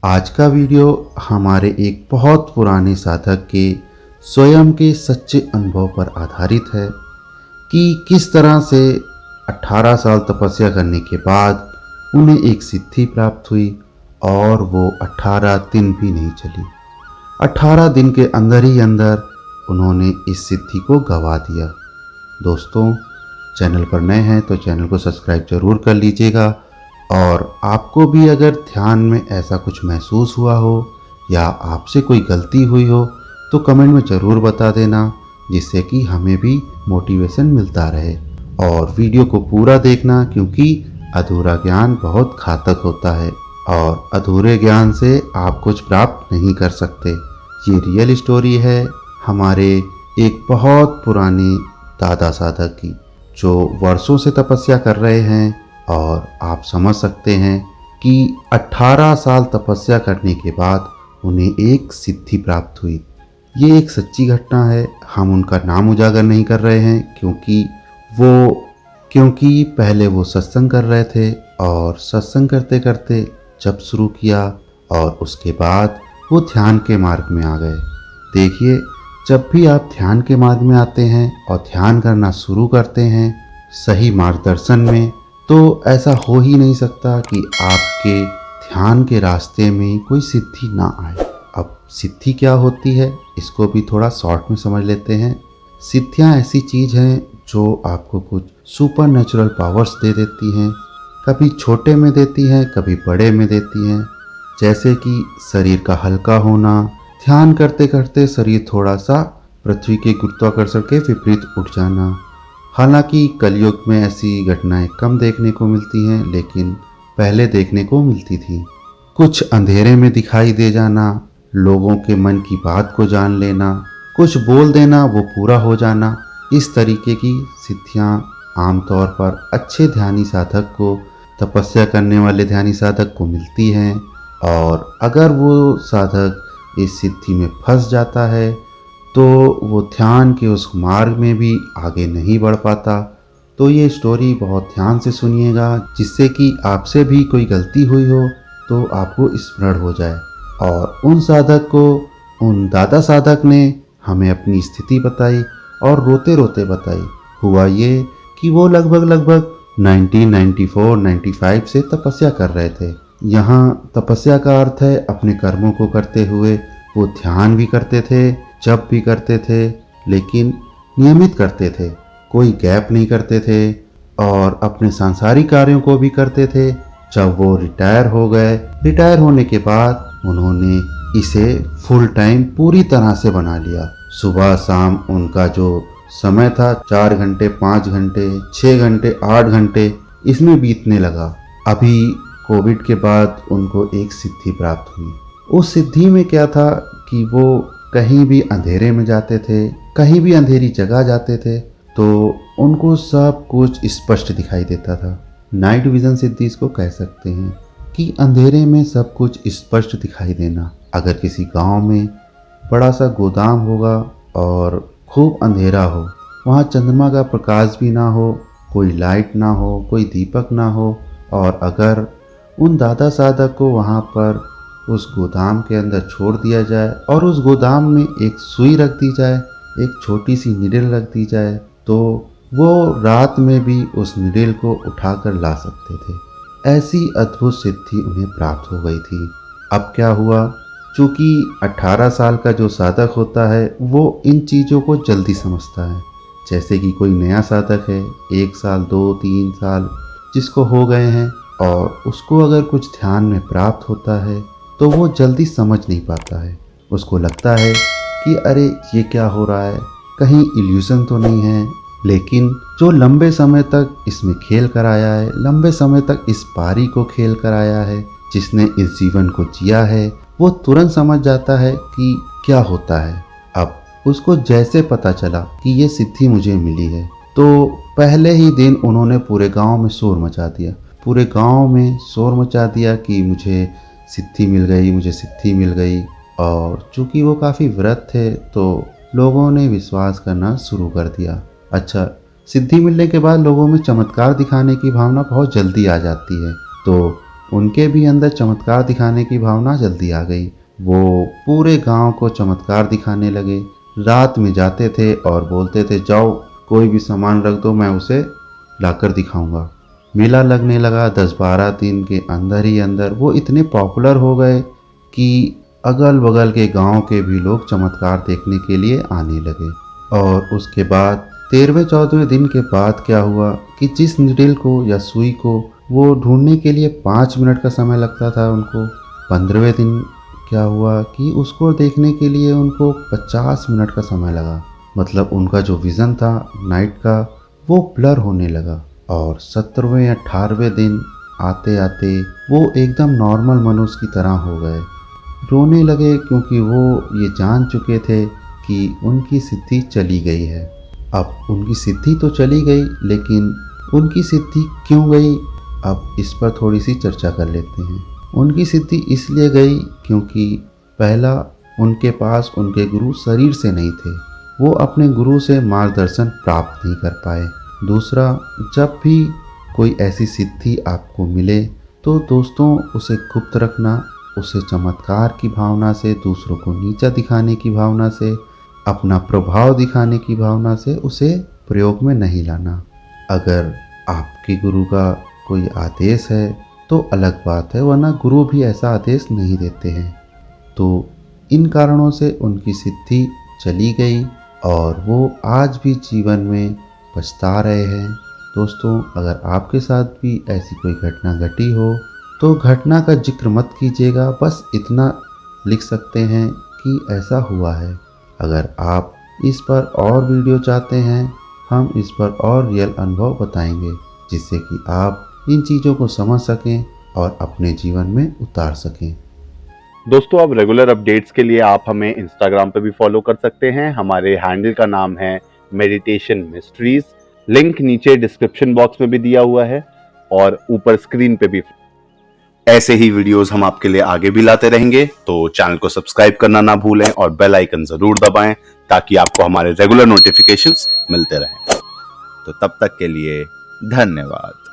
आज का वीडियो हमारे एक बहुत पुराने साधक के स्वयं के सच्चे अनुभव पर आधारित है कि किस तरह से 18 साल तपस्या करने के बाद उन्हें एक सिद्धि प्राप्त हुई और वो 18 दिन भी नहीं चली। 18 दिन के अंदर ही अंदर उन्होंने इस सिद्धि को गंवा दिया। दोस्तों, चैनल पर नए हैं तो चैनल को सब्सक्राइब जरूर कर लीजिएगा और आपको भी अगर ध्यान में ऐसा कुछ महसूस हुआ हो या आपसे कोई गलती हुई हो तो कमेंट में ज़रूर बता देना, जिससे कि हमें भी मोटिवेशन मिलता रहे। और वीडियो को पूरा देखना, क्योंकि अधूरा ज्ञान बहुत घातक होता है और अधूरे ज्ञान से आप कुछ प्राप्त नहीं कर सकते। ये रियल स्टोरी है हमारे एक बहुत पुराने दादा साधक की, जो वर्षों से तपस्या कर रहे हैं। और आप समझ सकते हैं कि 18 साल तपस्या करने के बाद उन्हें एक सिद्धि प्राप्त हुई। ये एक सच्ची घटना है। हम उनका नाम उजागर नहीं कर रहे हैं क्योंकि पहले वो सत्संग कर रहे थे और सत्संग करते करते जप शुरू किया और उसके बाद वो ध्यान के मार्ग में आ गए। देखिए, जब भी आप ध्यान के मार्ग में आते हैं और ध्यान करना शुरू करते हैं सही मार्गदर्शन में, तो ऐसा हो ही नहीं सकता कि आपके ध्यान के रास्ते में कोई सिद्धि ना आए। अब सिद्धि क्या होती है, इसको भी थोड़ा शॉर्ट में समझ लेते हैं। सिद्धियां ऐसी चीज़ हैं जो आपको कुछ सुपर नेचुरल पावर्स दे देती हैं। कभी छोटे में देती हैं, कभी बड़े में देती हैं। जैसे कि शरीर का हल्का होना, ध्यान करते करते शरीर थोड़ा सा पृथ्वी के गुरुत्वाकर्षण के विपरीत उठ जाना। हालांकि कलयुग में ऐसी घटनाएं कम देखने को मिलती हैं, लेकिन पहले देखने को मिलती थी। कुछ अंधेरे में दिखाई दे जाना, लोगों के मन की बात को जान लेना, कुछ बोल देना वो पूरा हो जाना, इस तरीके की सिद्धियां आमतौर पर अच्छे ध्यानी साधक को, तपस्या करने वाले ध्यानी साधक को मिलती हैं। और अगर वो साधक इस सिद्धि में फंस जाता है तो वो ध्यान के उस मार्ग में भी आगे नहीं बढ़ पाता। तो ये स्टोरी बहुत ध्यान से सुनिएगा, जिससे कि आपसे भी कोई गलती हुई हो तो आपको स्मरण हो जाए। और उन दादा साधक ने हमें अपनी स्थिति बताई और रोते रोते बताई। हुआ ये कि वो लगभग 1994-95 से तपस्या कर रहे थे। यहाँ तपस्या का अर्थ है अपने कर्मों को करते हुए वो ध्यान भी करते थे, जप भी करते थे, लेकिन नियमित करते थे, कोई गैप नहीं करते थे और अपने सांसारिक कार्यों को भी करते थे। जब वो रिटायर हो गए, रिटायर होने के बाद उन्होंने इसे फुल टाइम पूरी तरह से बना लिया। सुबह शाम उनका जो समय था 4 घंटे, 5 घंटे, 6 घंटे, 8 घंटे इसमें बीतने लगा। अभी कोविड के बाद उनको एक सिद्धि प्राप्त हुई। उस सिद्धि में क्या था कि वो कहीं भी अंधेरे में जाते थे, कहीं भी अंधेरी जगह जाते थे तो उनको सब कुछ स्पष्ट दिखाई देता था। नाइट विजन सिद्धि इसको कह सकते हैं कि अंधेरे में सब कुछ स्पष्ट दिखाई देना। अगर किसी गांव में बड़ा सा गोदाम होगा और खूब अंधेरा हो, वहाँ चंद्रमा का प्रकाश भी ना हो, कोई लाइट ना हो, कोई दीपक ना हो, और अगर उन दादा साधक को वहाँ पर उस गोदाम के अंदर छोड़ दिया जाए और उस गोदाम में एक सुई रख दी जाए, एक छोटी सी निडल रख दी जाए, तो वो रात में भी उस निडल को उठाकर ला सकते थे। ऐसी अद्भुत सिद्धि उन्हें प्राप्त हो गई थी। अब क्या हुआ, चूँकि 18 साल का जो साधक होता है वो इन चीज़ों को जल्दी समझता है। जैसे कि कोई नया साधक है, 1 साल, 2, 3 साल जिसको हो गए हैं, और उसको अगर कुछ ध्यान में प्राप्त होता है तो वो जल्दी समझ नहीं पाता है। उसको लगता है कि अरे ये क्या हो रहा है, कहीं इल्यूजन तो नहीं है। लेकिन जो लंबे समय तक इसमें खेल कर आया है, लंबे समय तक इस पारी को खेल कर आया है, जिसने इस जीवन को जिया है, वो तुरंत समझ जाता है कि क्या होता है। अब उसको जैसे पता चला कि ये सिद्धि मुझे मिली है, तो पहले ही दिन उन्होंने पूरे गांव में शोर मचा दिया। पूरे गांव में शोर मचा दिया कि मुझे सिद्धि मिल गई, मुझे सिद्धि मिल गई। और चूँकि वो काफ़ी व्रत थे तो लोगों ने विश्वास करना शुरू कर दिया। अच्छा, सिद्धि मिलने के बाद लोगों में चमत्कार दिखाने की भावना बहुत जल्दी आ जाती है, तो उनके भी अंदर चमत्कार दिखाने की भावना जल्दी आ गई। वो पूरे गांव को चमत्कार दिखाने लगे। रात में जाते थे और बोलते थे, जाओ कोई भी सामान रख दो, मैं उसे लाकर दिखाऊंगा। मेला लगने लगा। 10-12 दिन के अंदर ही अंदर वो इतने पॉपुलर हो गए कि अगल बगल के गांव के भी लोग चमत्कार देखने के लिए आने लगे। और उसके बाद 13वें-14वें दिन के बाद क्या हुआ कि जिस नीडल को या सुई को वो ढूंढने के लिए 5 मिनट का समय लगता था उनको, 15वें दिन क्या हुआ कि उसको देखने के लिए उनको 50 मिनट का समय लगा। मतलब उनका जो विज़न था नाइट का वो ब्लर होने लगा। और 17वें या 18वें दिन आते आते वो एकदम नॉर्मल मनुष्य की तरह हो गए। रोने लगे क्योंकि वो ये जान चुके थे कि उनकी सिद्धि चली गई है। अब उनकी सिद्धि तो चली गई, लेकिन उनकी सिद्धि क्यों गई, अब इस पर थोड़ी सी चर्चा कर लेते हैं। उनकी सिद्धि इसलिए गई क्योंकि पहला, उनके पास उनके गुरु शरीर से नहीं थे, वो अपने गुरु से मार्गदर्शन प्राप्त नहीं कर पाए। दूसरा, जब भी कोई ऐसी सिद्धि आपको मिले तो दोस्तों उसे गुप्त रखना, उसे चमत्कार की भावना से, दूसरों को नीचा दिखाने की भावना से, अपना प्रभाव दिखाने की भावना से उसे प्रयोग में नहीं लाना। अगर आपके गुरु का कोई आदेश है तो अलग बात है, वरना गुरु भी ऐसा आदेश नहीं देते हैं। तो इन कारणों से उनकी सिद्धि चली गई और वो आज भी जीवन में पछता रहे हैं। दोस्तों, अगर आपके साथ भी ऐसी कोई घटना घटी हो तो घटना का जिक्र मत कीजिएगा, बस इतना लिख सकते हैं कि ऐसा हुआ है। अगर आप इस पर और वीडियो चाहते हैं, हम इस पर और रियल अनुभव बताएंगे, जिससे कि आप इन चीज़ों को समझ सकें और अपने जीवन में उतार सकें। दोस्तों, अब रेगुलर अपडेट्स के लिए आप हमें इंस्टाग्राम पे भी फॉलो कर सकते हैं। हमारे हैंडल का नाम है मेडिटेशन मिस्ट्रीज। लिंक नीचे डिस्क्रिप्शन बॉक्स में भी दिया हुआ है और ऊपर स्क्रीन पे भी। ऐसे ही वीडियोस हम आपके लिए आगे भी लाते रहेंगे, तो चैनल को सब्सक्राइब करना ना भूलें और बेल आइकन जरूर दबाएं ताकि आपको हमारे रेगुलर नोटिफिकेशंस मिलते रहें। तो तब तक के लिए धन्यवाद।